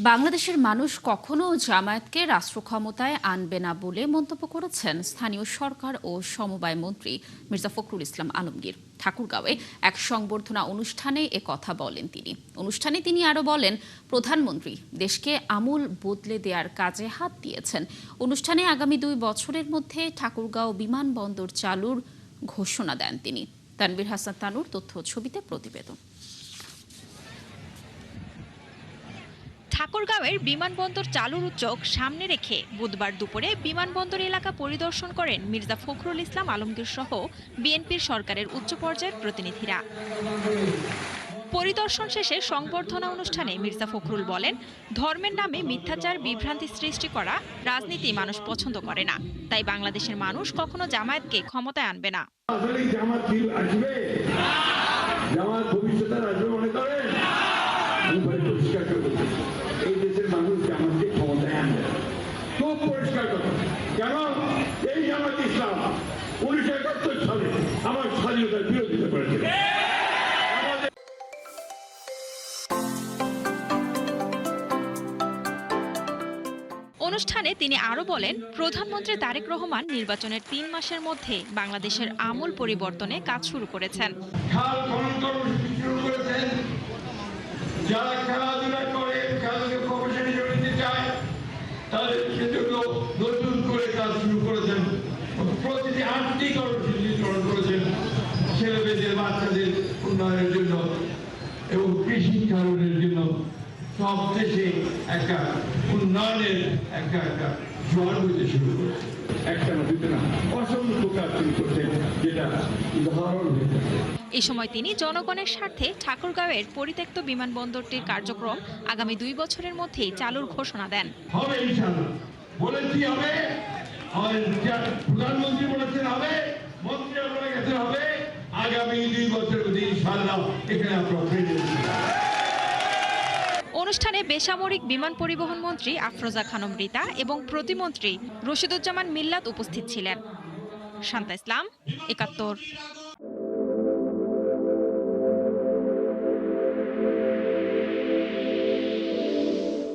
বাংলাদেশের মানুষ কখনো জামায়াতকে রাষ্ট্র ক্ষমতায় আনবে না বলে মন্তব্য করেছেন স্থানীয় সরকার ও সমবায় মন্ত্রী মির্জা ফখরুল ইসলাম আলমগীর। ঠাকুরগাঁওয়ে এক সংবর্ধনা অনুষ্ঠানে কথা বলেন তিনি। অনুষ্ঠানে তিনি আরও বলেন, প্রধানমন্ত্রী দেশকে আমূল বদলে দেওয়ার কাজে হাত দিয়েছেন। অনুষ্ঠানে আগামী 2 বছরের মধ্যে ঠাকুরগাঁও বিমানবন্দর চালুর ঘোষণা দেন তিনি। তানভীর হাসান তানুর তথ্য ছবিতে প্রতিবেদন। ঠাকুরগাঁওয়ের বিমানবন্দর চালুর উদ্যোগ সামনে রেখে বুধবার দুপুরে বিমানবন্দর এলাকা পরিদর্শন করেন মির্জা ফখরুল ইসলাম আলমগীর সহ বিএনপির সরকারের উচ্চ পর্যায়ের প্রতিনিধিরা। পরিদর্শন শেষে সংবর্ধনা অনুষ্ঠানে মির্জা ফখরুল বলেন, ধর্মের নামে মিথ্যাচার বিভ্রান্তি সৃষ্টি করা রাজনীতি মানুষ পছন্দ করে না, তাই বাংলাদেশের মানুষ কখনো জামায়াতকে ক্ষমতায় আনবে না। কেন এই জামাত ইসলাম 1971 সালে আমার স্বাধীনতার বিরোধিতা করেছে। অনুষ্ঠানে তিনি আরো বলেন, প্রধানমন্ত্রী তারেক রহমান নির্বাচনের 3 মাসের মধ্যে বাংলাদেশের আমূল পরিবর্তনে কাজ শুরু করেছেন। যারা খেলাধুলা করে, খেলাধুলা প্রফেশনে জড়িত চায়, তাদের সেজন্য নতুন করে কাজ শুরু করেছেন। প্রতিটি আর্থিক কর্মসূচি গ্রহণ করেছেন ছেলেমেয়েদের, বাচ্চাদের উন্নয়নের জন্য এবং কৃষি কারণের জন্য। সব দেশে একটা উন্নয়নের একটা জোয়ার হইতে শুরু করেছে। একটা না দুটো না, অসংখ্য কাজ তিনি করছেন, যেটা উদাহরণ হয়েছে। এই সময় তিনি জনগণের স্বার্থে ঠাকুরগাঁওয়ের পরিত্যক্ত বিমানবন্দরটির কার্যক্রম আগামী 2 বছরের মধ্যেই চালুর ঘোষণা দেন। হবে ইনশাআল্লাহ, বলেছি হবে, আমাদের প্রধানমন্ত্রী বলেছেন হবে, মন্ত্রীরা বলে গেছে হবে, আগামী 2 বছরের মধ্যে ইনশাআল্লাহ এখানে আপনারা। অনুষ্ঠানে বেসামরিক বিমান পরিবহন মন্ত্রী আফরোজা খানম রিতা এবং প্রতিমন্ত্রী রশিদুজ্জামান মিল্লাত উপস্থিত ছিলেন। শান্তা ইসলাম, 71।